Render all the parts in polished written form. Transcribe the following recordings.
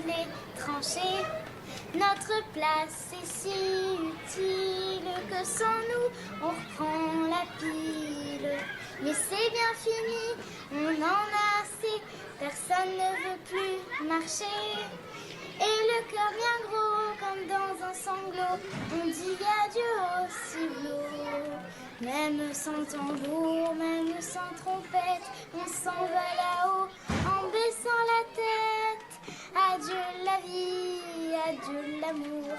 les tranchées. Notre place est si utile que sans nous on reprend la pile. Mais c'est bien fini, on en a assez, personne ne veut plus marcher. Et le cœur bien gros comme dans un sanglot, on dit adieu au ciblot. Même sans tambour, même sans trompette, on s'en va là-haut en baissant la tête. Adieu la vie, adieu l'amour,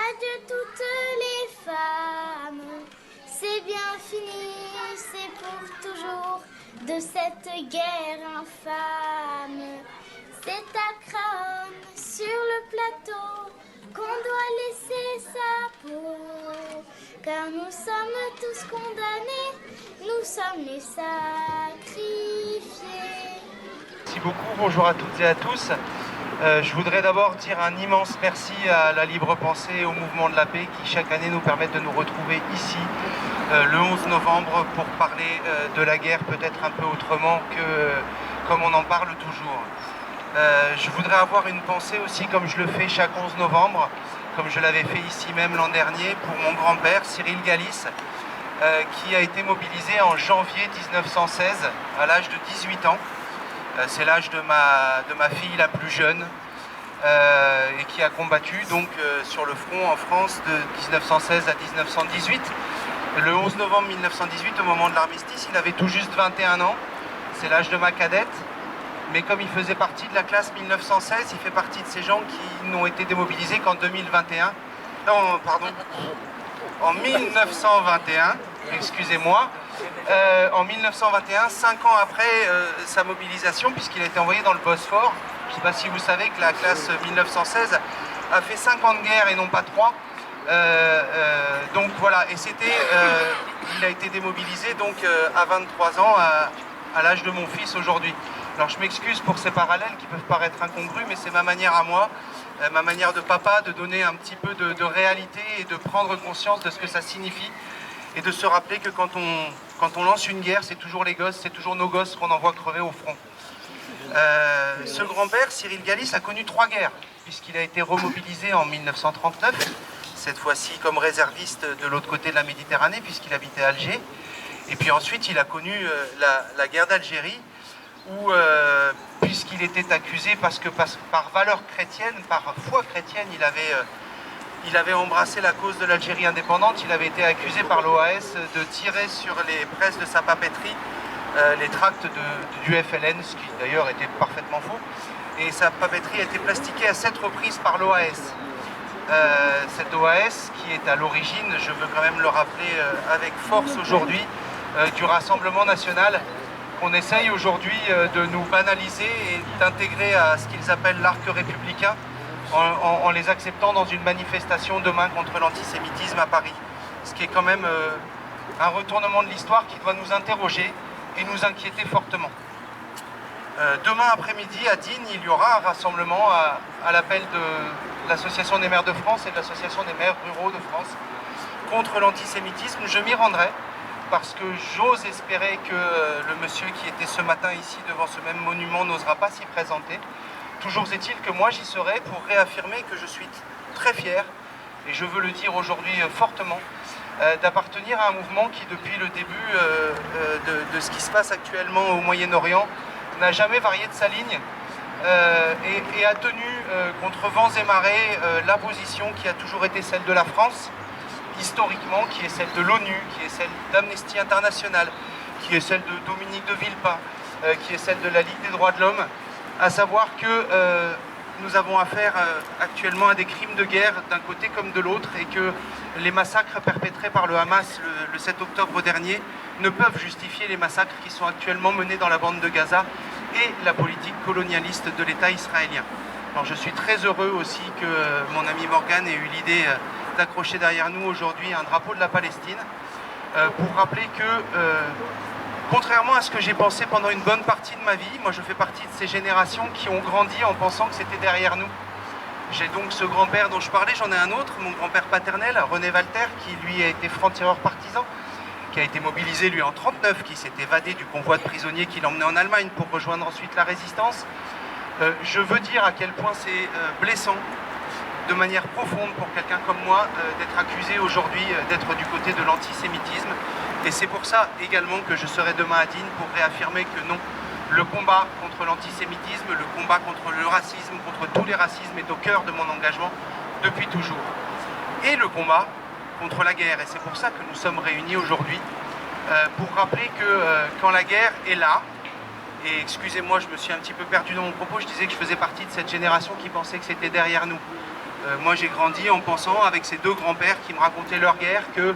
adieu toutes les femmes. C'est bien fini, c'est pour toujours de cette guerre infâme. C'est à Craonne, sur le plateau, qu'on doit laisser sa peau. Car nous sommes tous condamnés, nous sommes les sacrifiés. Merci beaucoup, bonjour à toutes et à tous. Je voudrais d'abord dire un immense merci à la Libre Pensée et au Mouvement de la Paix qui chaque année nous permettent de nous retrouver ici le 11 novembre pour parler de la guerre peut-être un peu autrement que comme on en parle toujours. Je voudrais avoir une pensée aussi comme je le fais chaque 11 novembre, comme je l'avais fait ici même l'an dernier pour mon grand-père Cyril Galis qui a été mobilisé en janvier 1916 à l'âge de 18 ans. C'est l'âge de ma fille la plus jeune et qui a combattu donc sur le front en France de 1916 à 1918. Le 11 novembre 1918, au moment de l'armistice, il avait tout juste 21 ans. C'est l'âge de ma cadette. Mais comme il faisait partie de la classe 1916, il fait partie de ces gens qui n'ont été démobilisés qu'en 2021. Non, pardon. En 1921, excusez-moi. En 1921, 5 ans après sa mobilisation, puisqu'il a été envoyé dans le Bosphore. Je ne sais pas si vous savez que la classe 1916 a fait 5 ans de guerre et non pas 3. Donc voilà, et il a été démobilisé donc à 23 ans, à l'âge de mon fils aujourd'hui. Alors je m'excuse pour ces parallèles qui peuvent paraître incongrus, mais c'est ma manière à moi, ma manière de papa, de donner un petit peu de réalité et de prendre conscience de ce que ça signifie. Et de se rappeler que quand on lance une guerre, c'est toujours les gosses, c'est toujours nos gosses qu'on envoie crever au front. Ce grand-père, Cyril Galis, a connu 3 guerres, puisqu'il a été remobilisé en 1939, cette fois-ci comme réserviste de l'autre côté de la Méditerranée, puisqu'il habitait à Alger. Et puis ensuite, il a connu la guerre d'Algérie, où, puisqu'il était accusé, parce que par valeur chrétienne, par foi chrétienne, il avait embrassé la cause de l'Algérie indépendante, il avait été accusé par l'OAS de tirer sur les presses de sa papeterie les tracts du FLN, ce qui d'ailleurs était parfaitement faux. Et sa papeterie a été plastiquée à 7 reprises par l'OAS. Cette OAS qui est à l'origine, je veux quand même le rappeler avec force aujourd'hui, du Rassemblement national, qu'on essaye aujourd'hui de nous banaliser et d'intégrer à ce qu'ils appellent l'arc républicain, en les acceptant dans une manifestation demain contre l'antisémitisme à Paris. Ce qui est quand même un retournement de l'histoire qui doit nous interroger et nous inquiéter fortement. Demain après-midi à Digne, il y aura un rassemblement à l'appel de l'Association des maires de France et de l'Association des maires ruraux de France contre l'antisémitisme. Je m'y rendrai parce que j'ose espérer que le monsieur qui était ce matin ici devant ce même monument n'osera pas s'y présenter. Toujours est-il que moi j'y serai pour réaffirmer que je suis très fier, et je veux le dire aujourd'hui fortement, d'appartenir à un mouvement qui depuis le début de ce qui se passe actuellement au Moyen-Orient n'a jamais varié de sa ligne et a tenu contre vents et marées la position qui a toujours été celle de la France, historiquement, qui est celle de l'ONU, qui est celle d'Amnesty International, qui est celle de Dominique de Villepin, qui est celle de la Ligue des droits de l'homme, à savoir que nous avons affaire actuellement à des crimes de guerre d'un côté comme de l'autre et que les massacres perpétrés par le Hamas le 7 octobre dernier ne peuvent justifier les massacres qui sont actuellement menés dans la bande de Gaza et la politique colonialiste de l'État israélien. Alors je suis très heureux aussi que mon ami Morgan ait eu l'idée d'accrocher derrière nous aujourd'hui un drapeau de la Palestine pour rappeler que contrairement à ce que j'ai pensé pendant une bonne partie de ma vie, moi je fais partie de ces générations qui ont grandi en pensant que c'était derrière nous. J'ai donc ce grand-père dont je parlais, j'en ai un autre, mon grand-père paternel, René Walter, qui lui a été franc-tireur partisan, qui a été mobilisé lui en 1939, qui s'est évadé du convoi de prisonniers qui l'emmenait en Allemagne pour rejoindre ensuite la résistance. Je veux dire à quel point c'est blessant, de manière profonde pour quelqu'un comme moi, d'être accusé aujourd'hui d'être du côté de l'antisémitisme. Et c'est pour ça également que je serai demain à Digne pour réaffirmer que non, le combat contre l'antisémitisme, le combat contre le racisme, contre tous les racismes est au cœur de mon engagement depuis toujours. Et le combat contre la guerre. Et c'est pour ça que nous sommes réunis aujourd'hui, pour rappeler que quand la guerre est là, et excusez-moi, je me suis un petit peu perdu dans mon propos, je disais que je faisais partie de cette génération qui pensait que c'était derrière nous. Moi j'ai grandi en pensant, avec ces deux grands-pères qui me racontaient leur guerre, que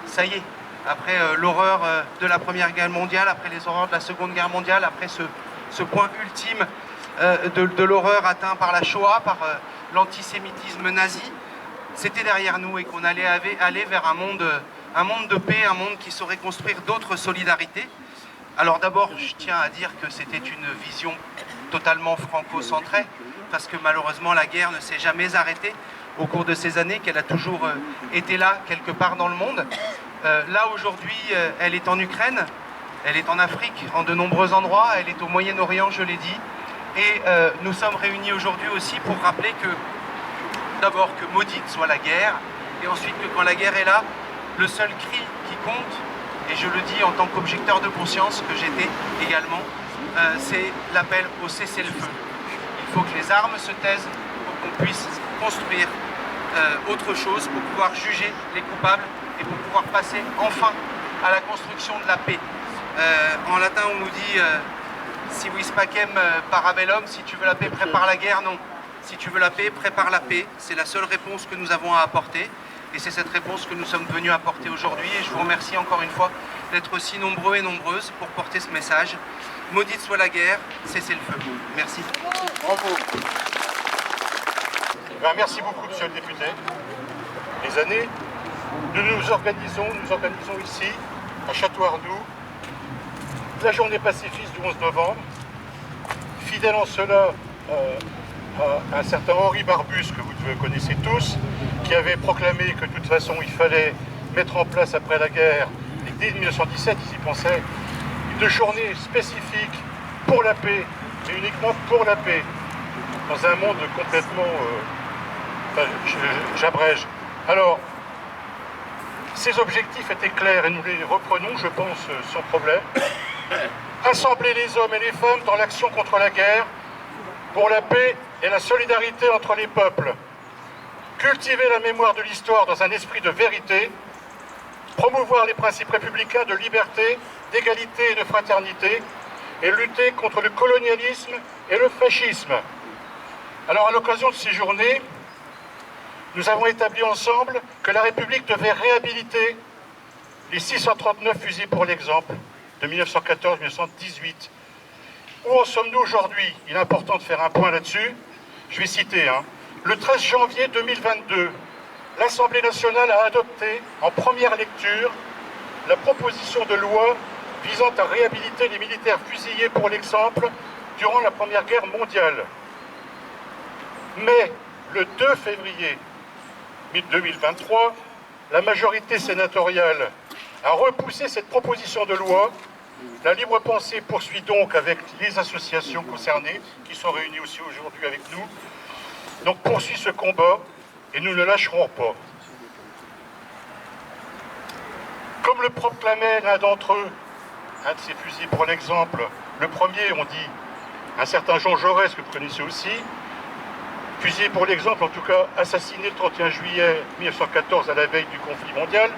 ça y est, après l'horreur de la Première Guerre mondiale, après les horreurs de la Seconde Guerre mondiale, après ce point ultime de l'horreur atteint par la Shoah, par l'antisémitisme nazi, c'était derrière nous et qu'on allait aller vers un monde de paix, un monde qui saurait construire d'autres solidarités. Alors d'abord, je tiens à dire que c'était une vision totalement franco-centrée, parce que malheureusement la guerre ne s'est jamais arrêtée au cours de ces années, qu'elle a toujours été là, quelque part dans le monde. Là aujourd'hui, elle est en Ukraine, elle est en Afrique, en de nombreux endroits, elle est au Moyen-Orient, je l'ai dit. Et nous sommes réunis aujourd'hui aussi pour rappeler que, d'abord, que maudite soit la guerre, et ensuite que quand la guerre est là, le seul cri qui compte, et je le dis en tant qu'objecteur de conscience que j'étais également, c'est l'appel au cessez-le-feu. Il faut que les armes se taisent pour qu'on puisse construire autre chose, pour pouvoir juger les coupables et pour pouvoir passer enfin à la construction de la paix. En latin on nous dit si vis pacem parabellum, si tu veux la paix prépare la guerre. Non, si tu veux la paix prépare la paix, c'est la seule réponse que nous avons à apporter. Et c'est cette réponse que nous sommes venus apporter aujourd'hui. Et je vous remercie encore une fois d'être aussi nombreux et nombreuses pour porter ce message. Maudite soit la guerre, cessez le feu. Merci. Bravo. Merci beaucoup, monsieur le député. Les années, nous organisons ici, à Château-Arnoux, la journée pacifiste du 11 novembre. Fidèle en cela à un certain Henri Barbus, que vous connaissez tous, qui avait proclamé que de toute façon il fallait mettre en place après la guerre, et dès 1917 ils y pensaient, une journée spécifique pour la paix, et uniquement pour la paix, dans un monde complètement... j'abrège. Alors, ces objectifs étaient clairs et nous les reprenons, je pense, sans problème. Rassembler les hommes et les femmes dans l'action contre la guerre, pour la paix et la solidarité entre les peuples. Cultiver la mémoire de l'histoire dans un esprit de vérité, promouvoir les principes républicains de liberté, d'égalité et de fraternité, et lutter contre le colonialisme et le fascisme. Alors, à l'occasion de ces journées, nous avons établi ensemble que la République devait réhabiliter les 639 fusils pour l'exemple de 1914-1918. Où en sommes-nous aujourd'hui? Il est important de faire un point là-dessus. Je vais citer, Le 13 janvier 2022, l'Assemblée nationale a adopté en première lecture la proposition de loi visant à réhabiliter les militaires fusillés pour l'exemple durant la Première Guerre mondiale. Mais le 2 février 2023, la majorité sénatoriale a repoussé cette proposition de loi. La Libre Pensée poursuit donc avec les associations concernées, qui sont réunies aussi aujourd'hui avec nous. Donc poursuit ce combat et nous ne lâcherons pas. Comme le proclamait l'un d'entre eux, un de ces fusils pour l'exemple, le premier, on dit, un certain Jean Jaurès, que vous connaissez aussi, fusillé pour l'exemple, en tout cas assassiné le 31 juillet 1914 à la veille du conflit mondial.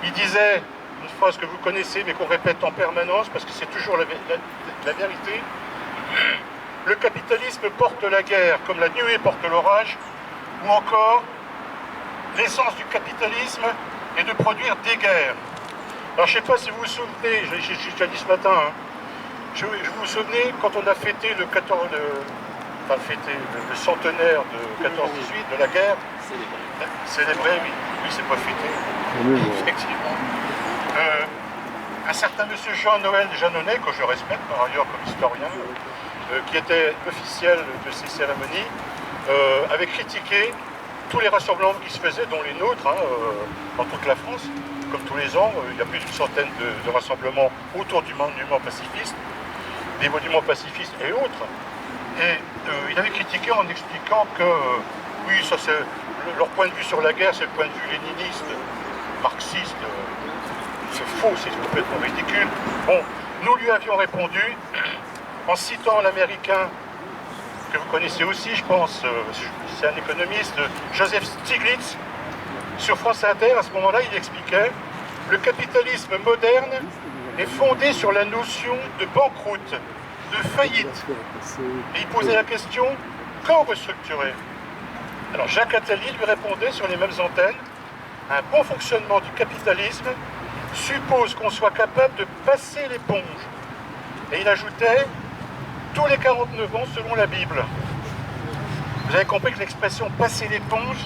Il disait, une phrase que vous connaissez mais qu'on répète en permanence parce que c'est toujours la vérité, le capitalisme porte la guerre comme la nuée porte l'orage, ou encore l'essence du capitalisme est de produire des guerres. Alors je ne sais pas si vous vous souvenez, j'ai déjà dit ce matin, je vous souvenez quand on a fêté le centenaire de 14-18 de la guerre. Célébré, oui, c'est pas fêté. Effectivement. Un certain monsieur Jean-Noël Jeannonnet, que je respecte par ailleurs comme historien, qui était officiel de ces cérémonies, avait critiqué tous les rassemblements qui se faisaient, dont les nôtres, dans toute la France. Comme tous les ans, il y a plus d'une centaine de rassemblements autour du monument pacifiste, des monuments pacifistes et autres. Et il avait critiqué en expliquant que, oui, ça c'est leur point de vue sur la guerre, c'est le point de vue léniniste, marxiste. C'est faux, c'est complètement ridicule. Bon, nous lui avions répondu en citant l'américain que vous connaissez aussi, je pense, c'est un économiste, Joseph Stiglitz, sur France Inter. À ce moment-là, il expliquait « Le capitalisme moderne est fondé sur la notion de banqueroute, de faillite. » Et il posait la question « Quand restructurer ?» Alors Jacques Attali lui répondait sur les mêmes antennes « Un bon fonctionnement du capitalisme suppose qu'on soit capable de passer l'éponge. » Et il ajoutait « Tous les 49 ans selon la Bible. » Vous avez compris que l'expression « passer l'éponge »,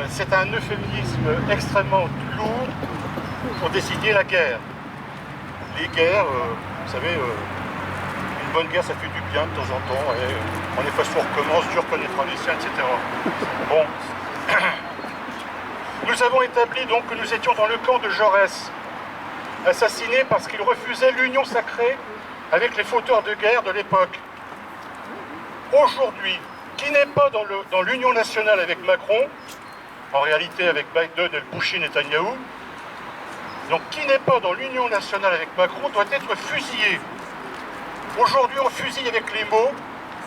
c'est un euphémisme extrêmement lourd pour désigner la guerre. Les guerres, vous savez, une bonne guerre ça fait du bien de temps en temps, et on est face, on recommence, Dieu reconnaîtra les siens, etc. Bon. Nous avons établi donc que nous étions dans le camp de Jaurès, assassiné parce qu'il refusait l'union sacrée avec les fauteurs de guerre de l'époque. Aujourd'hui, qui n'est pas dans l'union nationale avec Macron, en réalité avec Biden et le boucher Netanyahou, donc qui n'est pas dans l'union nationale avec Macron doit être fusillé. Aujourd'hui, on fusille avec les mots,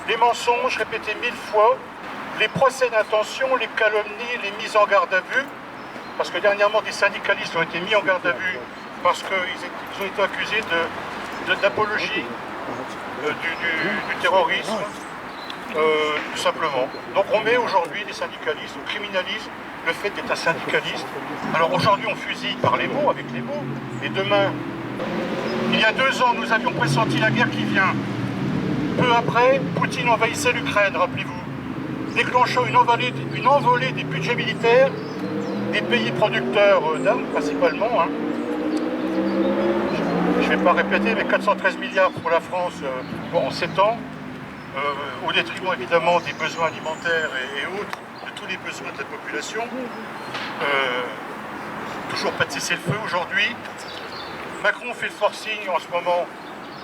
les mensonges répétés 1000 fois, les procès d'intention, les calomnies, les mises en garde à vue, parce que dernièrement des syndicalistes ont été mis en garde à vue parce qu'ils ont été accusés d'apologie du terrorisme, tout simplement. Donc on met aujourd'hui des syndicalistes, on criminalise le fait d'être un syndicaliste. Alors aujourd'hui on fusille par les mots, avec les mots, et demain, il y a 2 ans, nous avions pressenti la guerre qui vient. Peu après, Poutine envahissait l'Ukraine, rappelez-vous, déclenchant une envolée des budgets militaires des pays producteurs d'armes, principalement. Hein. Je ne vais pas répéter, mais 413 milliards pour la France en 7 ans, au détriment évidemment des besoins alimentaires et autres, de tous les besoins de la population. Toujours pas de cessez-le-feu aujourd'hui. Macron fait le forcing en ce moment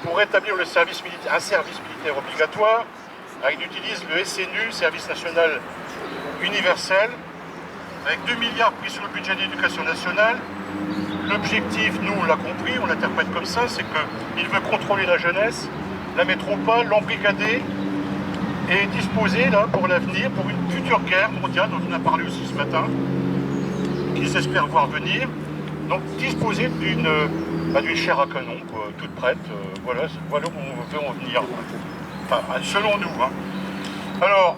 pour rétablir un service militaire obligatoire. Il utilise le SNU, Service National Universel, avec 2 milliards pris sur le budget de l'éducation nationale. L'objectif, nous on l'a compris, on l'interprète comme ça, c'est qu'il veut contrôler la jeunesse, la mettre au pas, l'embrigader et disposer là pour l'avenir, pour une future guerre mondiale dont on a parlé aussi ce matin, qu'ils espèrent voir venir. Donc disposer d'une chair à canon, quoi, toute prête, voilà où on veut en venir. Enfin, selon nous. Hein. Alors,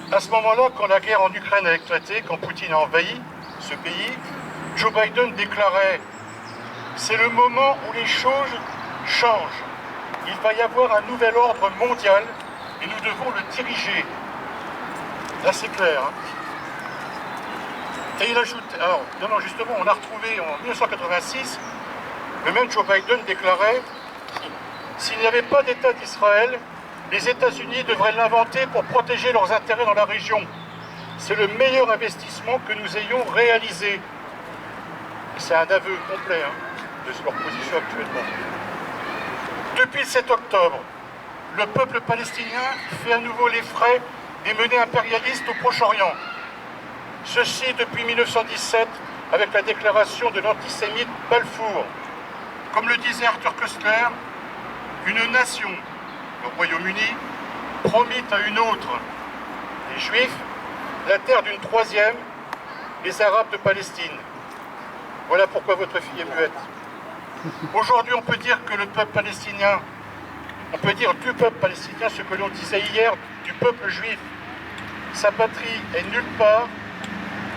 à ce moment-là, quand la guerre en Ukraine a éclaté, quand Poutine a envahi ce pays, Joe Biden déclarait « C'est le moment où les choses changent. Il va y avoir un nouvel ordre mondial et nous devons le diriger. » Là, c'est clair. Hein. Et il ajoute, alors, non, justement, on a retrouvé en 1986, le même Joe Biden déclarait « S'il n'y avait pas d'État d'Israël, les États-Unis devraient l'inventer pour protéger leurs intérêts dans la région. C'est le meilleur investissement que nous ayons réalisé. » C'est un aveu complet de leur position actuellement. Depuis le 7 octobre, le peuple palestinien fait à nouveau les frais des menées impérialistes au Proche-Orient. Ceci depuis 1917, avec la déclaration de l'antisémite Balfour. Comme le disait Arthur Koestler, une nation, le Royaume-Uni, promit à une autre, les Juifs, la terre d'une troisième, les Arabes de Palestine. Voilà pourquoi votre fille est muette. Aujourd'hui, on peut dire que le peuple palestinien, on peut dire du peuple palestinien ce que l'on disait hier du peuple juif. Sa patrie est nulle part,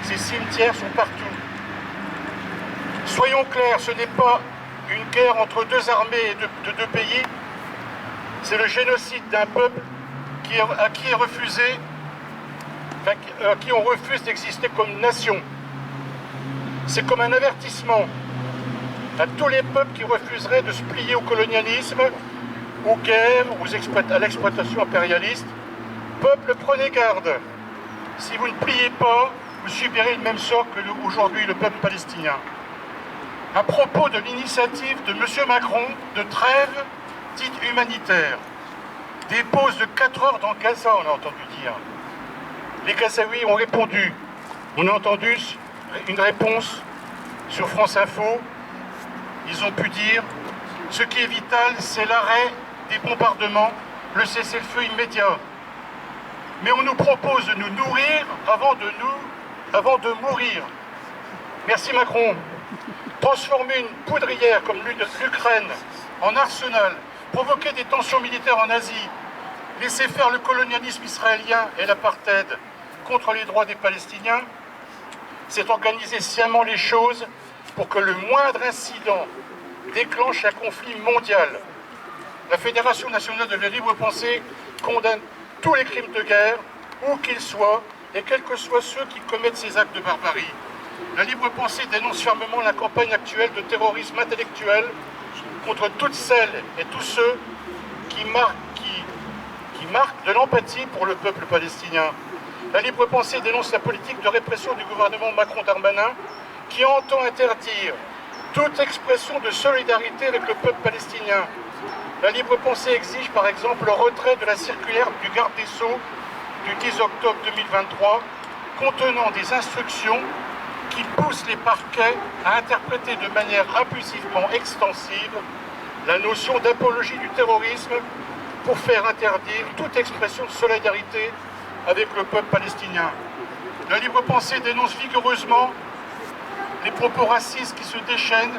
ses cimetières sont partout. Soyons clairs, ce n'est pas une guerre entre 2 armées de 2 pays, c'est le génocide d'un peuple à qui on refuse d'exister comme nation. C'est comme un avertissement à tous les peuples qui refuseraient de se plier au colonialisme, aux guerres, à l'exploitation impérialiste. Peuple, prenez garde. Si vous ne pliez pas, vous subirez le même sort que aujourd'hui le peuple palestinien. À propos de l'initiative de M. Macron de trêve dite humanitaire. Des pauses de 4 heures dans Gaza, on a entendu dire. Les Gazaouis ont répondu. On a entendu une réponse sur France Info. Ils ont pu dire « Ce qui est vital, c'est l'arrêt des bombardements, le cessez-le-feu immédiat. » Mais on nous propose de nous nourrir avant de mourir. Merci Macron. Transformer une poudrière comme l'Ukraine en arsenal, provoquer des tensions militaires en Asie, laisser faire le colonialisme israélien et l'apartheid contre les droits des Palestiniens, c'est organiser sciemment les choses pour que le moindre incident déclenche un conflit mondial. La Fédération nationale de la libre pensée condamne tous les crimes de guerre, où qu'ils soient, et quels que soient ceux qui commettent ces actes de barbarie. La libre pensée dénonce fermement la campagne actuelle de terrorisme intellectuel contre toutes celles et tous ceux qui marquent de l'empathie pour le peuple palestinien. La libre pensée dénonce la politique de répression du gouvernement Macron-Darmanin qui entend interdire toute expression de solidarité avec le peuple palestinien. La libre pensée exige par exemple le retrait de la circulaire du garde des Sceaux du 10 octobre 2023 contenant des instructions qui poussent les parquets à interpréter de manière abusivement extensive la notion d'apologie du terrorisme pour faire interdire toute expression de solidarité avec le peuple palestinien. La libre pensée dénonce vigoureusement les propos racistes qui se déchaînent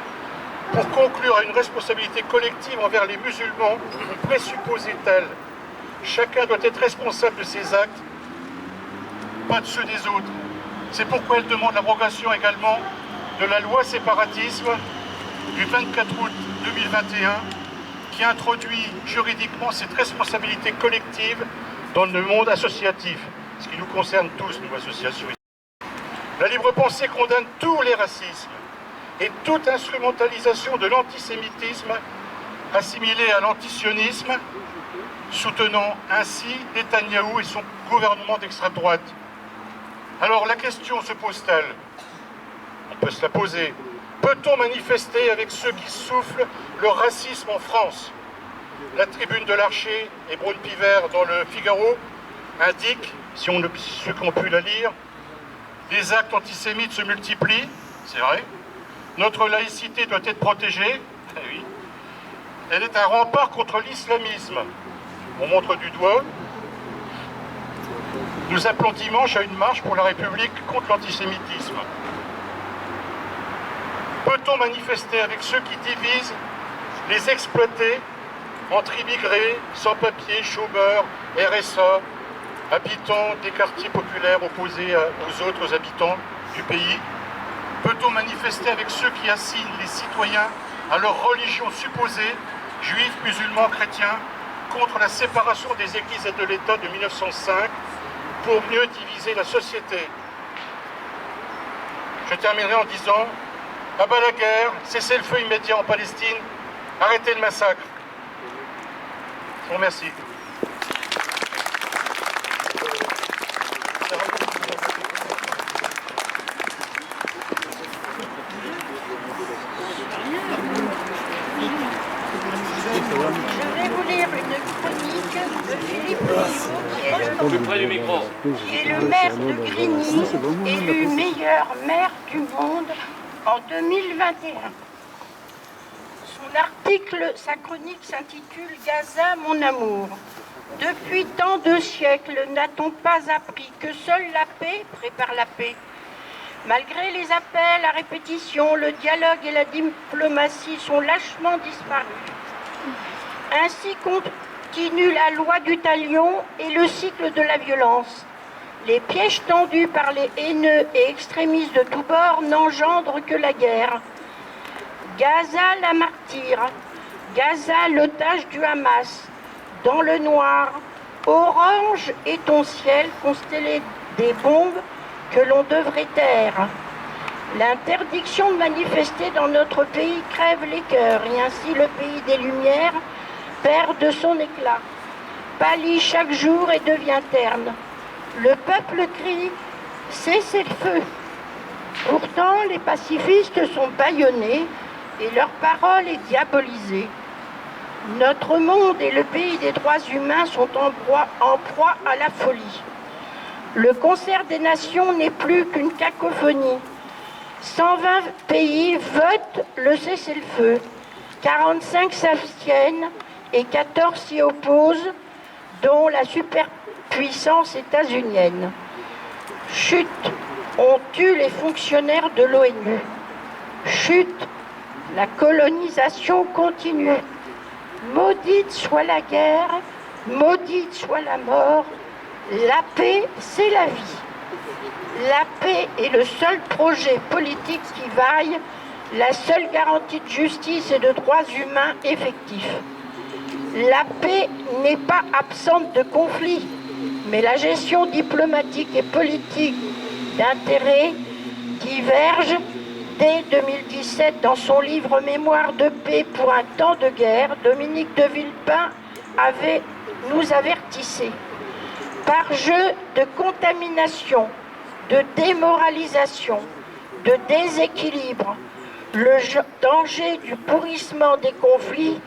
pour conclure à une responsabilité collective envers les musulmans présupposés tels. Chacun doit être responsable de ses actes, pas de ceux des autres. C'est pourquoi elle demande l'abrogation également de la loi séparatisme du 24 août 2021 qui introduit juridiquement cette responsabilité collective dans le monde associatif, ce qui nous concerne tous, nous, associations. La libre pensée condamne tous les racismes et toute instrumentalisation de l'antisémitisme assimilé à l'antisionisme, soutenant ainsi Netanyahou et son gouvernement d'extrême droite. Alors la question se pose-t-elle? On peut se la poser. Peut-on manifester avec ceux qui soufflent le racisme en France? La tribune de l'Archer et Braun-Piver dans le Figaro indique, ceux qui ont pu la lire, les actes antisémites se multiplient, c'est vrai. Notre laïcité doit être protégée, eh oui. Elle est un rempart contre l'islamisme. On montre du doigt. Nous appelons dimanche à une marche pour la République contre l'antisémitisme. Peut-on manifester avec ceux qui divisent les exploités entre immigrés, sans-papiers, chômeurs, RSA, habitants des quartiers populaires opposés aux autres habitants du pays? Peut-on manifester avec ceux qui assignent les citoyens à leur religion supposée, juifs, musulmans, chrétiens, contre la séparation des églises et de l'État de 1905 pour mieux diviser la société? Je terminerai en disant: à bas la guerre, cessez le feu immédiat en Palestine, arrêtez le massacre. Je vous remercie. Je vais vous lire une chronique de Philippe Guillot, qui est le maire de Grigny, élu meilleur maire du monde en 2021. Son article, sa chronique s'intitule « Gaza, mon amour ». Depuis tant de siècles, n'a-t-on pas appris que seule la paix prépare la paix? Malgré les appels à répétition, le dialogue et la diplomatie sont lâchement disparus. Ainsi continue la loi du talion et le cycle de la violence. Les pièges tendus par les haineux et extrémistes de tous bords n'engendrent que la guerre. Gaza la martyre, Gaza l'otage du Hamas. Dans le noir, orange est ton ciel constellé des bombes que l'on devrait taire. L'interdiction de manifester dans notre pays crève les cœurs et ainsi le pays des Lumières perd de son éclat, pâlit chaque jour et devient terne. Le peuple crie « cessez le feu ». Pourtant, les pacifistes sont bâillonnés et leur parole est diabolisée. Notre monde et le pays des droits humains sont en proie à la folie. Le concert des nations n'est plus qu'une cacophonie. 120 pays votent le cessez-le-feu, 45 s'abstiennent et 14 s'y opposent, dont la superpuissance états-unienne. Chut, on tue les fonctionnaires de l'ONU. Chut, la colonisation continue. Maudite soit la guerre, maudite soit la mort, la paix, c'est la vie. La paix est le seul projet politique qui vaille, la seule garantie de justice et de droits humains effectifs. La paix n'est pas absente de conflits, mais la gestion diplomatique et politique d'intérêts diverge. Dès 2017, dans son livre « Mémoire de paix pour un temps de guerre », Dominique de Villepin nous avertissait. Par jeu de contamination, de démoralisation, de déséquilibre, le danger du pourrissement des conflits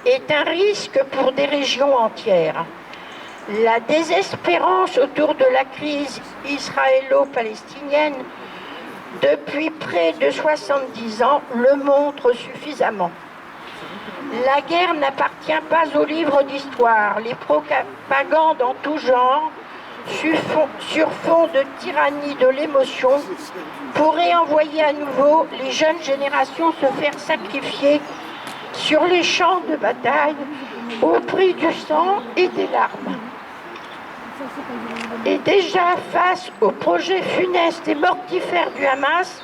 est un risque pour des régions entières. La désespérance autour de la crise israélo-palestinienne depuis près de 70 ans le montre suffisamment. La guerre n'appartient pas au livre d'histoire. Les propagandes en tout genre, sur fond de tyrannie de l'émotion, pourraient envoyer à nouveau les jeunes générations se faire sacrifier sur les champs de bataille au prix du sang et des larmes. Et déjà face au projet funeste et mortifère du Hamas,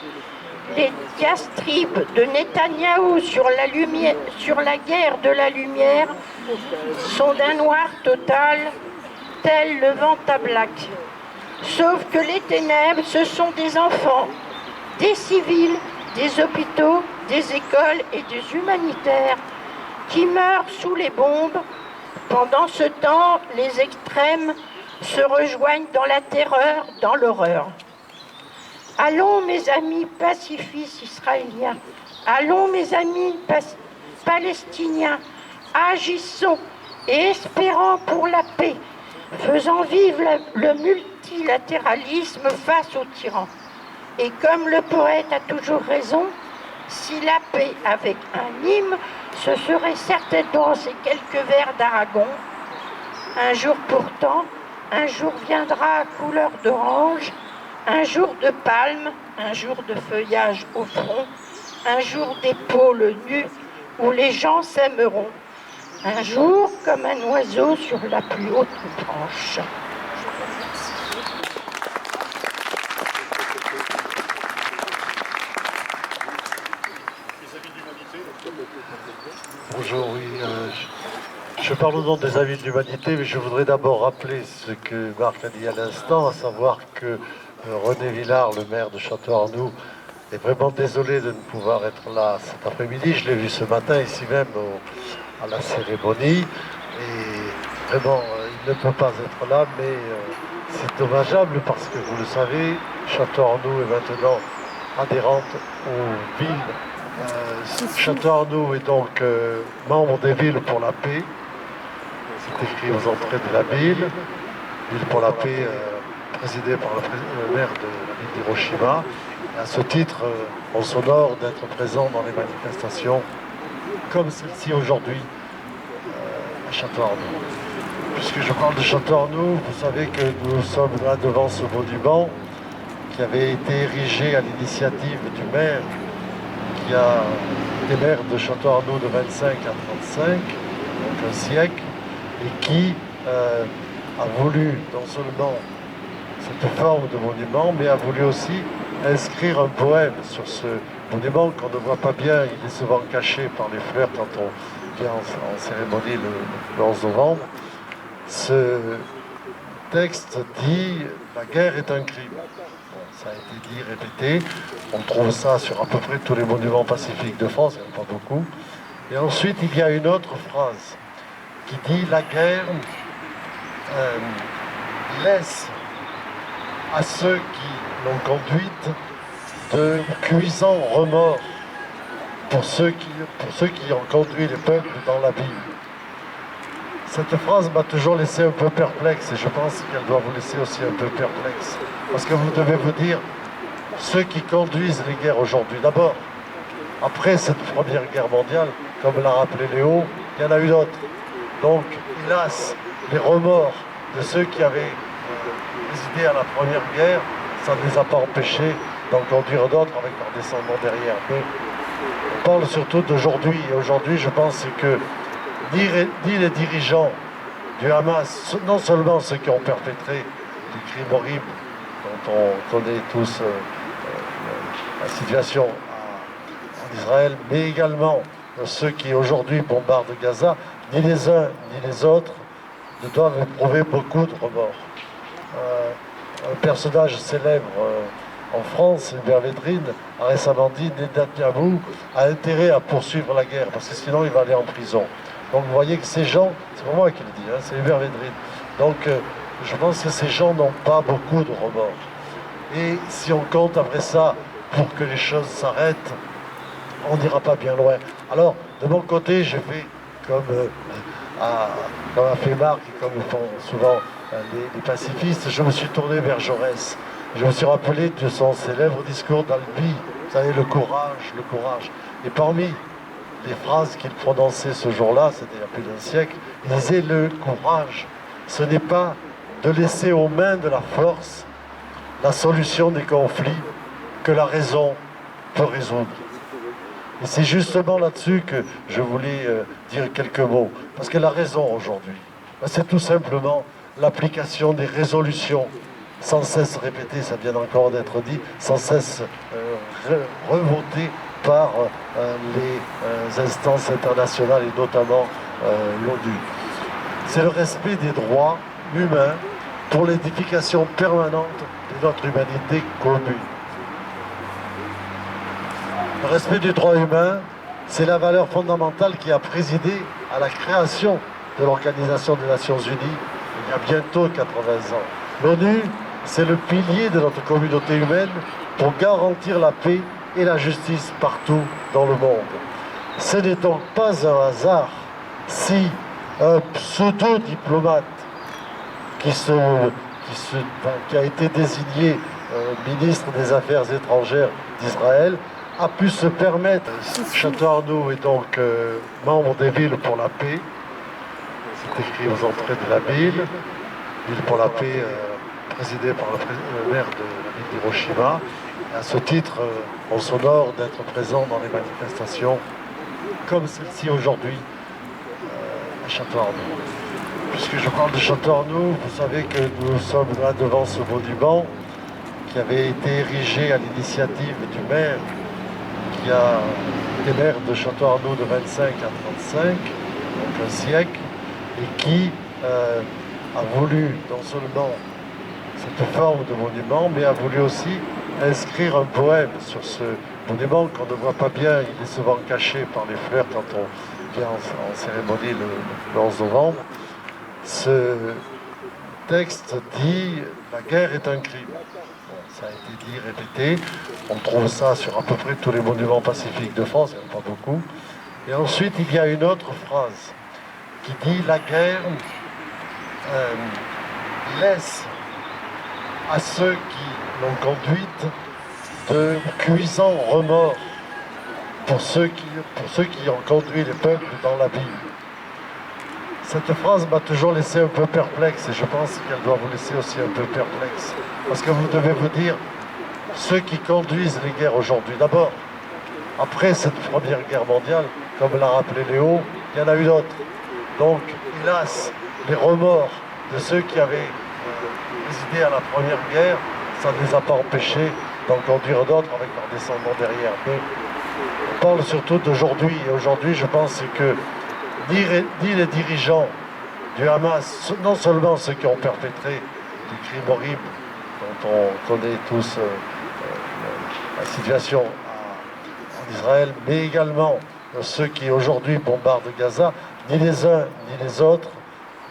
les diatribes de Netanyahou sur la guerre de la lumière sont d'un noir total, tel le vent à black. Sauf que les ténèbres, ce sont des enfants, des civils, des hôpitaux, des écoles et des humanitaires qui meurent sous les bombes. Pendant ce temps, les extrêmes se rejoignent dans la terreur, dans l'horreur. Allons, mes amis pacifistes israéliens, allons, mes amis palestiniens, agissons et espérons pour la paix, faisant vivre le multilatéralisme face aux tyrans. Et comme le poète a toujours raison, si la paix avec un hymne, ce serait certainement ces quelques vers d'Aragon. Un jour pourtant, un jour viendra à couleur d'orange, un jour de palme, un jour de feuillage au front, un jour d'épaules nues où les gens s'aimeront, un jour comme un oiseau sur la plus haute branche. Bonjour, oui. Je parle au nom des Amis de l'Humanité, mais je voudrais d'abord rappeler ce que Marc a dit à l'instant, à savoir que René Villard, le maire de Château-Arnoux, est vraiment désolé de ne pouvoir être là cet après-midi. Je l'ai vu ce matin ici même à la cérémonie, et vraiment, il ne peut pas être là, mais c'est dommageable parce que, vous le savez, Château-Arnoux est maintenant adhérente aux villes. Château-Arnoux est donc membre des villes pour la paix. C'est écrit aux entrées de la ville. Ville pour la paix, présidée par le maire de la ville d'Hiroshima. À ce titre, on s'honore d'être présent dans les manifestations comme celle-ci aujourd'hui à Château-Arnoux. Puisque je parle de Château-Arnoux, vous savez que nous sommes là devant ce monument qui avait été érigé à l'initiative du maire qui a été maire de Château-Arnoux de 25 à 35, donc un siècle, et qui a voulu non seulement cette forme de monument, mais a voulu aussi inscrire un poème sur ce monument qu'on ne voit pas bien, il est souvent caché par les fleurs quand on vient en cérémonie le 11 novembre. Ce texte dit « La guerre est un crime ». Ça a été dit, répété. On trouve ça sur à peu près tous les monuments pacifiques de France, il n'y en a pas beaucoup. Et ensuite, il y a une autre phrase qui dit « La guerre laisse à ceux qui l'ont conduite de cuisants remords pour ceux qui ont conduit les peuples dans l'abîme. Cette phrase m'a toujours laissé un peu perplexe et je pense qu'elle doit vous laisser aussi un peu perplexe. Parce que vous devez vous dire, ceux qui conduisent les guerres aujourd'hui, d'abord, après cette première guerre mondiale, comme l'a rappelé Léo, il y en a eu d'autres. Donc, hélas, les remords de ceux qui avaient résidé à la première guerre, ça ne les a pas empêchés d'en conduire d'autres avec leurs descendants derrière. Mais on parle surtout d'aujourd'hui. Et aujourd'hui, je pense que ni les dirigeants du Hamas, non seulement ceux qui ont perpétré des crimes horribles, dont on connaît tous la situation en Israël, mais également ceux qui aujourd'hui bombardent Gaza, ni les uns ni les autres ne doivent éprouver beaucoup de remords. Un personnage célèbre en France, Hubert Védrine, a récemment dit « Netanyahou a intérêt à poursuivre la guerre, parce que sinon il va aller en prison ». Donc vous voyez que ces gens, c'est pas moi qui le dis, hein, c'est Hubert Védrine. Donc je pense que ces gens n'ont pas beaucoup de remords. Et si on compte après ça pour que les choses s'arrêtent, on n'ira pas bien loin. Alors, de mon côté, j'ai fait comme a fait Marc et comme le font souvent les pacifistes, je me suis tourné vers Jaurès. Je me suis rappelé de son célèbre discours d'Albi, vous savez, le courage, le courage. Et parmi les phrases qu'il prononçait ce jour-là, c'était il y a plus d'un siècle, il disait le courage, ce n'est pas de laisser aux mains de la force la solution des conflits que la raison peut résoudre. Et c'est justement là-dessus que je voulais dire quelques mots. Parce que la raison aujourd'hui, c'est tout simplement l'application des résolutions sans cesse répétées, ça vient encore d'être dit, sans cesse revotées par les instances internationales et notamment l'ONU. C'est le respect des droits humains pour l'édification permanente de notre humanité commune. Le respect du droit humain, c'est la valeur fondamentale qui a présidé à la création de l'Organisation des Nations Unies il y a bientôt 80 ans. L'ONU, c'est le pilier de notre communauté humaine pour garantir la paix et la justice partout dans le monde. Ce n'est donc pas un hasard si un pseudo-diplomate qui a été désigné ministre des Affaires étrangères d'Israël a pu se permettre. Château-Arnoux est donc membre des Villes pour la paix. C'est écrit aux entrées de la ville. Ville pour la paix présidée par le maire de la ville d'Hiroshima. À ce titre, on s'honore d'être présent dans les manifestations comme celle-ci aujourd'hui à Château-Arnoux. Puisque je parle de Château-Arnoux, vous savez que nous sommes là devant ce monument qui avait été érigé à l'initiative du maire qui a été maire de Château-Arnoux de 25 à 35, donc un siècle, et qui a voulu non seulement cette forme de monument, mais a voulu aussi inscrire un poème sur ce monument qu'on ne voit pas bien, il est souvent caché par les fleurs quand on vient en cérémonie le 11 novembre. Ce texte dit « La guerre est un crime ». Ça a été dit, répété. On trouve ça sur à peu près tous les monuments pacifiques de France, il n'y en a pas beaucoup. Et ensuite, il y a une autre phrase qui dit « La guerre laisse à ceux qui l'ont conduite de cuisants remords pour ceux qui ont conduit les peuples dans l'abîme. » Cette phrase m'a toujours laissé un peu perplexe et je pense qu'elle doit vous laisser aussi un peu perplexe. Parce que vous devez vous dire, ceux qui conduisent les guerres aujourd'hui, d'abord, après cette première guerre mondiale, comme l'a rappelé Léo, il y en a eu d'autres. Donc, hélas, les remords de ceux qui avaient résidé à la première guerre, ça ne les a pas empêchés d'en conduire d'autres avec leurs descendants derrière. Mais on parle surtout d'aujourd'hui. Et aujourd'hui, je pense que ni les dirigeants du Hamas, non seulement ceux qui ont perpétré des crimes horribles, dont on connaît tous la situation en Israël, mais également ceux qui aujourd'hui bombardent Gaza, ni les uns ni les autres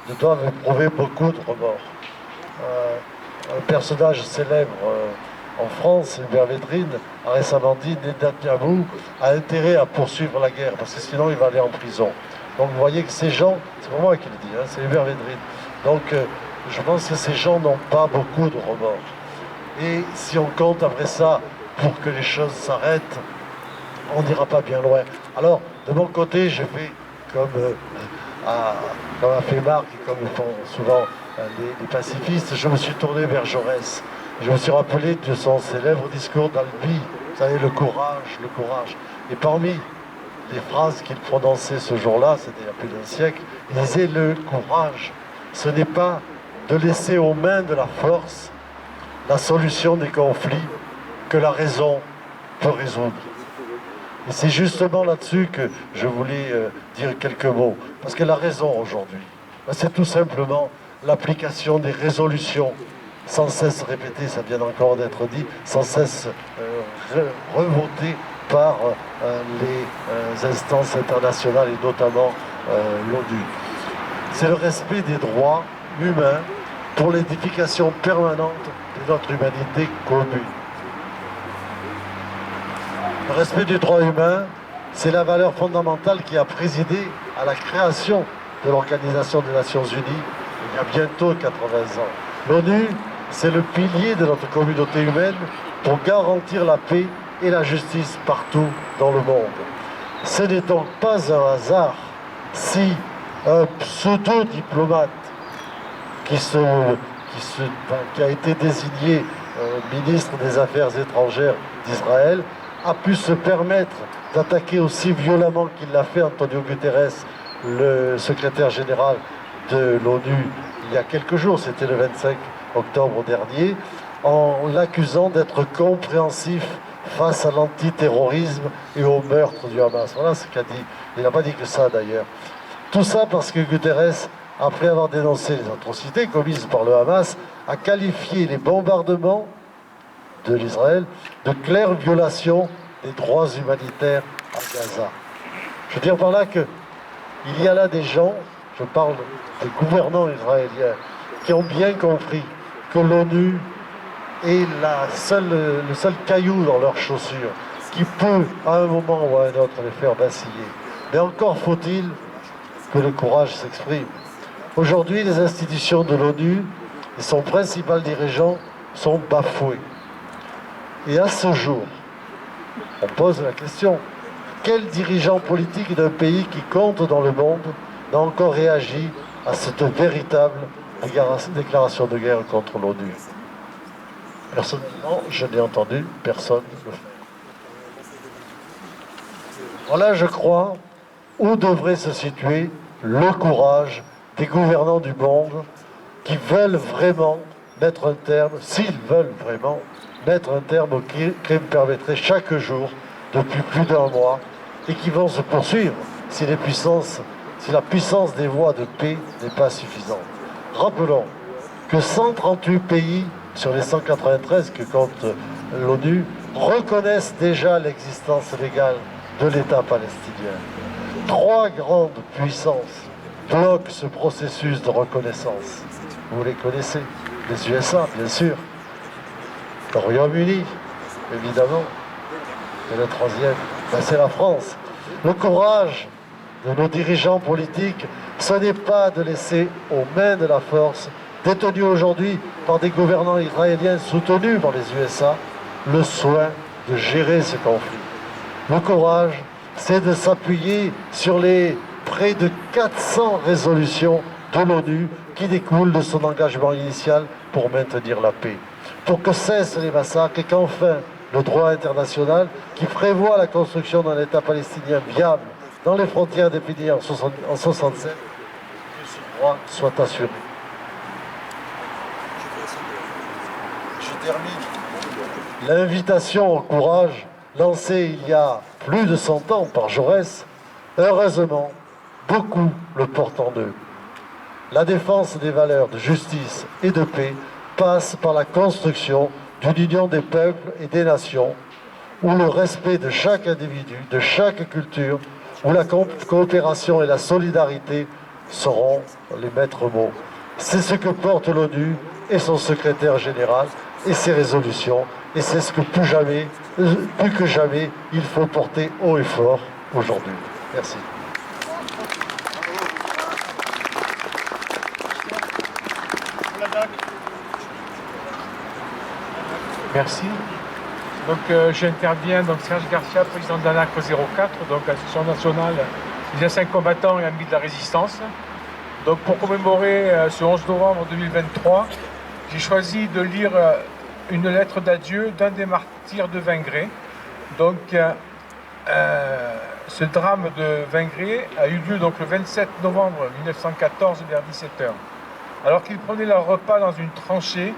ne doivent éprouver beaucoup de remords. Un personnage célèbre En France, Hubert Védrine a récemment dit que Netanyahou a intérêt à poursuivre la guerre, parce que sinon il va aller en prison. Donc vous voyez que ces gens, c'est pas moi qui le dis, hein, c'est Hubert Védrine. Donc je pense que ces gens n'ont pas beaucoup de remords. Et si on compte après ça pour que les choses s'arrêtent, on n'ira pas bien loin. Alors, de mon côté, je fais comme a fait Marc et comme le font souvent les pacifistes, je me suis tourné vers Jaurès. Je me suis rappelé de son célèbre discours d'Albi, vous savez, le courage, le courage. Et parmi les phrases qu'il prononçait ce jour-là, c'était il y a plus d'un siècle, il disait le courage, ce n'est pas de laisser aux mains de la force la solution des conflits que la raison peut résoudre. Et c'est justement là-dessus que je voulais dire quelques mots. Parce que la raison aujourd'hui, c'est tout simplement l'application des résolutions sans cesse répétées, ça vient encore d'être dit, sans cesse revotées par les instances internationales et notamment l'ONU. C'est le respect des droits humains pour l'édification permanente de notre humanité commune. Le respect du droit humain, c'est la valeur fondamentale qui a présidé à la création de l'Organisation des Nations Unies il y a bientôt 80 ans. L'ONU, c'est le pilier de notre communauté humaine pour garantir la paix et la justice partout dans le monde. Ce n'est donc pas un hasard si un pseudo-diplomate qui a été désigné ministre des Affaires étrangères d'Israël a pu se permettre d'attaquer aussi violemment qu'il l'a fait Antonio Guterres, le secrétaire général de l'ONU, il y a quelques jours, c'était le 25 octobre dernier, en l'accusant d'être compréhensif face à l'antiterrorisme et au meurtre du Hamas. Voilà ce qu'a dit. Il n'a pas dit que ça d'ailleurs. Tout ça parce que Guterres, après avoir dénoncé les atrocités commises par le Hamas, a qualifié les bombardements de l'Israël de claires violations des droits humanitaires à Gaza. Je veux dire par là qu'il y a là des gens, je parle des gouvernants israéliens, qui ont bien compris que l'ONU est le seul caillou dans leurs chaussures, qui peut, à un moment ou à un autre, les faire vaciller. Mais encore faut-il que le courage s'exprime. Aujourd'hui, les institutions de l'ONU et son principal dirigeant sont bafoués. Et à ce jour, on pose la question, quel dirigeant politique d'un pays qui compte dans le monde n'a encore réagi à cette véritable déclaration de guerre contre l'ONU? Personnellement, je n'ai entendu personne le faire. Voilà, je crois, où devrait se situer le courage des gouvernants du monde qui veulent vraiment mettre un terme, s'ils veulent vraiment mettre un terme aux crimes perpétrés chaque jour depuis plus d'un mois et qui vont se poursuivre si la puissance des voies de paix n'est pas suffisante. Rappelons que 138 pays sur les 193 que compte l'ONU reconnaissent déjà l'existence légale de l'État palestinien. 3 grandes puissances bloquent ce processus de reconnaissance. Vous les connaissez, les USA, bien sûr, le Royaume-Uni, évidemment, et le troisième, c'est la France. Le courage de nos dirigeants politiques, ce n'est pas de laisser aux mains de la force, détenus aujourd'hui par des gouvernants israéliens soutenus par les USA, le soin de gérer ce conflit. Le courage, c'est de s'appuyer sur les près de 400 résolutions de l'ONU qui découlent de son engagement initial pour maintenir la paix, pour que cessent les massacres et qu'enfin le droit international qui prévoit la construction d'un État palestinien viable dans les frontières définies en 1967, que ce droit soit assuré. Je termine. L'invitation au courage lancée il y a plus de 100 ans par Jaurès, heureusement, beaucoup le portent en eux. La défense des valeurs de justice et de paix passe par la construction d'une union des peuples et des nations, où le respect de chaque individu, de chaque culture, où la coopération et la solidarité seront les maîtres mots. C'est ce que porte l'ONU et son secrétaire général, et ses résolutions. Et c'est ce que plus que jamais, il faut porter haut et fort aujourd'hui. Merci. Merci. Donc j'interviens, donc Serge Garcia, président de l'ANAC 04, donc Association nationale des anciens combattants et amis de la résistance. Donc pour commémorer ce 11 novembre 2023, j'ai choisi de lire une lettre d'adieu d'un des martyrs de Vingré. Donc ce drame de Vingré a eu lieu donc le 27 novembre 1914 vers 17h. Alors qu'ils prenaient leur repas dans une tranchée,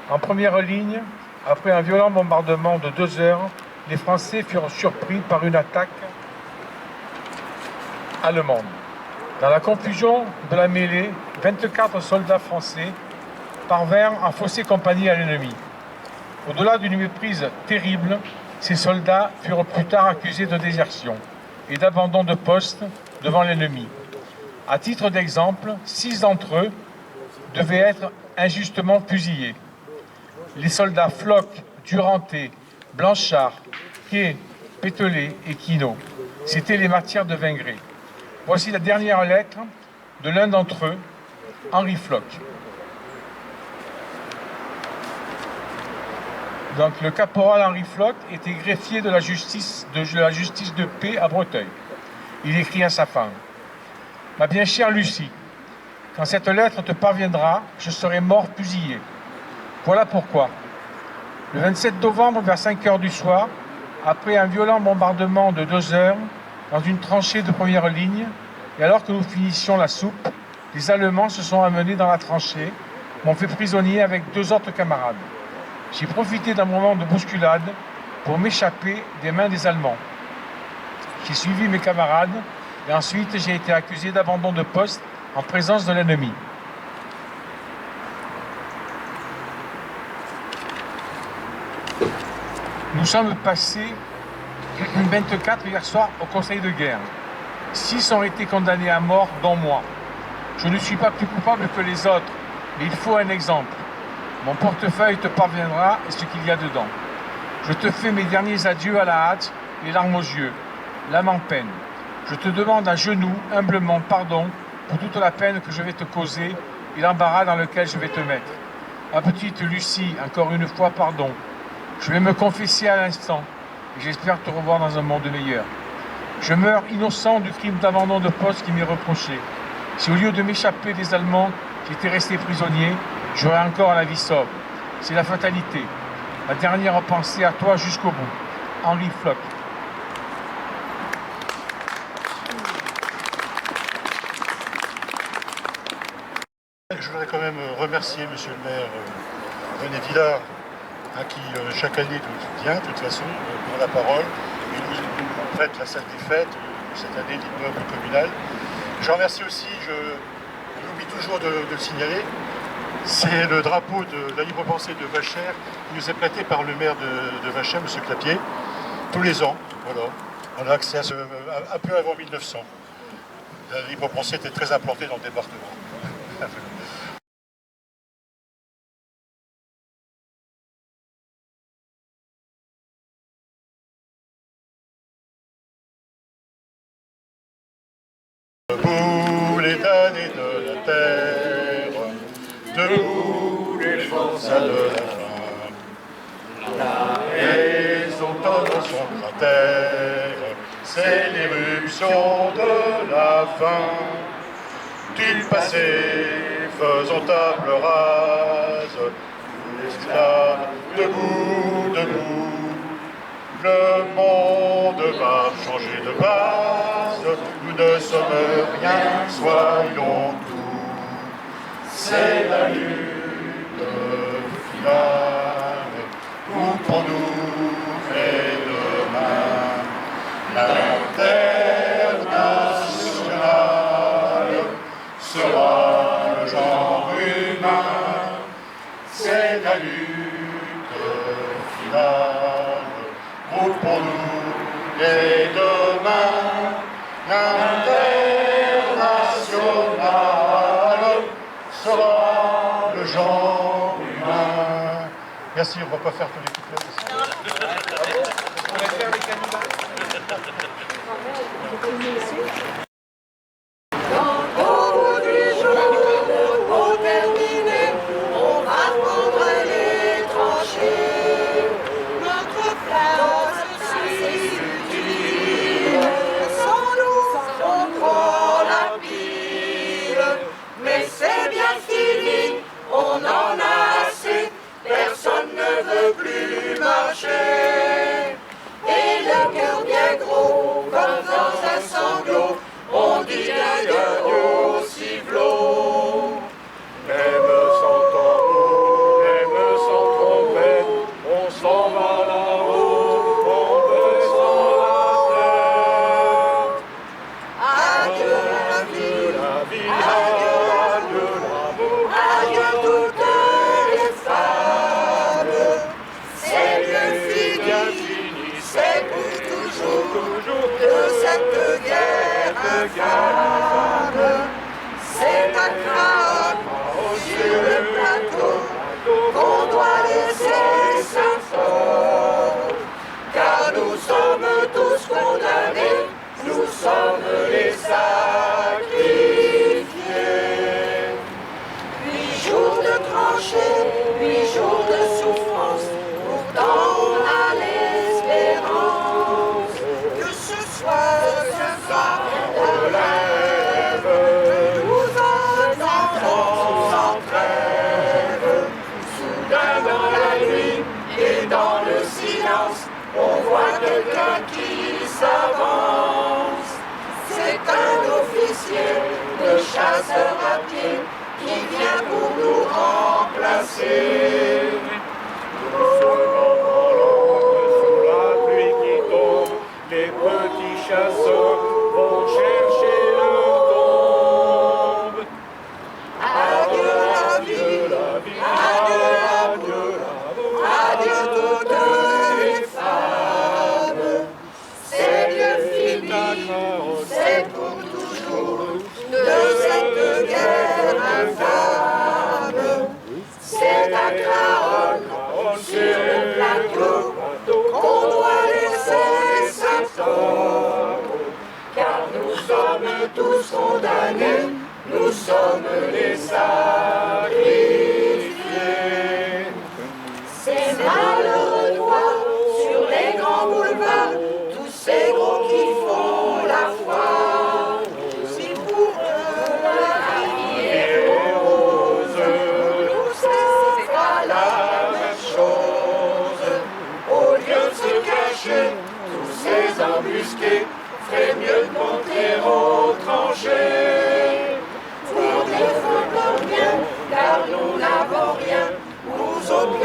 en première ligne, après un violent bombardement de 2 heures, les Français furent surpris par une attaque allemande. Dans la confusion de la mêlée, 24 soldats français parvinrent à fausser compagnie à l'ennemi. Au-delà d'une méprise terrible, ces soldats furent plus tard accusés de désertion et d'abandon de poste devant l'ennemi. À titre d'exemple, 6 d'entre eux devaient être injustement fusillés. Les soldats Floch, Duranté, Blanchard, Quay, Pételet et Quinault. C'étaient les martyrs de Vingré. Voici la dernière lettre de l'un d'entre eux, Henri Floch. Donc le caporal Henri Floch était greffier de la justice de paix à Breteuil. Il écrit à sa femme: « Ma bien chère Lucie, quand cette lettre te parviendra, je serai mort fusillé. Voilà pourquoi. Le 27 novembre, vers 5 heures du soir, après un violent bombardement de 2 heures, dans une tranchée de première ligne, et alors que nous finissions la soupe, les Allemands se sont amenés dans la tranchée, m'ont fait prisonnier avec 2 autres camarades. J'ai profité d'un moment de bousculade pour m'échapper des mains des Allemands. J'ai suivi mes camarades et ensuite j'ai été accusé d'abandon de poste en présence de l'ennemi. Nous sommes passés 24 hier soir au Conseil de guerre. 6 ont été condamnés à mort, dont moi. Je ne suis pas plus coupable que les autres, mais il faut un exemple. Mon portefeuille te parviendra et ce qu'il y a dedans. Je te fais mes derniers adieux à la hâte, les larmes aux yeux, l'âme en peine. Je te demande à genoux, humblement, pardon pour toute la peine que je vais te causer et l'embarras dans lequel je vais te mettre. Ma petite Lucie, encore une fois, pardon. Je vais me confesser à l'instant et j'espère te revoir dans un monde meilleur. Je meurs innocent du crime d'abandon de poste qui m'est reproché. Si au lieu de m'échapper des Allemands, j'étais resté prisonnier, j'aurais encore la vie sobre. C'est la fatalité. Ma dernière pensée à toi jusqu'au bout. Henri Floch. Je voudrais quand même remercier Monsieur le maire René Villard, à qui chaque année nous vient, de toute façon, prend la parole. Il nous prête la salle des fêtes, cette année l'immeuble communal. Je remercie aussi, j'oublie toujours de le signaler, c'est le drapeau de la libre pensée de Vachères qui nous est prêté par le maire de Vachères, M. Clapier, tous les ans. Voilà. On a accès à ce, un peu avant 1900. La libre pensée était très implantée dans le département. Debout les damnés de la terre, debout les forces de la faim. La raison donne son cratère, c'est l'éruption de la fin. Du passé, faisons table rase, l'esclave, debout, debout. Le monde va changer de base, nous ne sommes rien, soyons tout. C'est la lutte finale, coupons-nous les deux mains. L'international sera le genre humain, c'est la lutte finale. Coupons-nous les deux mains, l'international sera le genre humain. Merci, on ne va pas faire tous les couplets. On va faire les canulars. C'est à Craonne, sur le plateau, qu'on doit laisser sa faute. Car nous sommes tous condamnés, nous sommes les sacrifiés. 8 jours de tranchée, 8 jours de souffrance, pourtant on a l'espérance que ce soit on lève, nous entendons sans trêve. Soudain dans la nuit et dans le silence, on voit quelqu'un qui s'avance. C'est un officier de chasseurs à pied qui vient pour nous remplacer. Doucement dans l'ombre, sous la pluie qui tombe, les petits chasseurs vont chercher leur tombe. Adieu la vie, adieu l'amour, adieu toutes les femmes. C'est bien fini, c'est pour toujours de cette guerre infâme. C'est à Craonne, sur le plateau, qu'on doit laisser sa tombe. Car nous sommes tous condamnés, nous sommes les sacrifiés. Ces malheureux noirs sur les grands boulevards, tous ces gros qui font la foi. Si pour eux la vie est rose, nous c'est pas la même chose. Au lieu de se cacher, tous ces embusqués ferait mieux de monter aux tranchées. Pour défendre leur bien, car nous n'avons rien, nous autres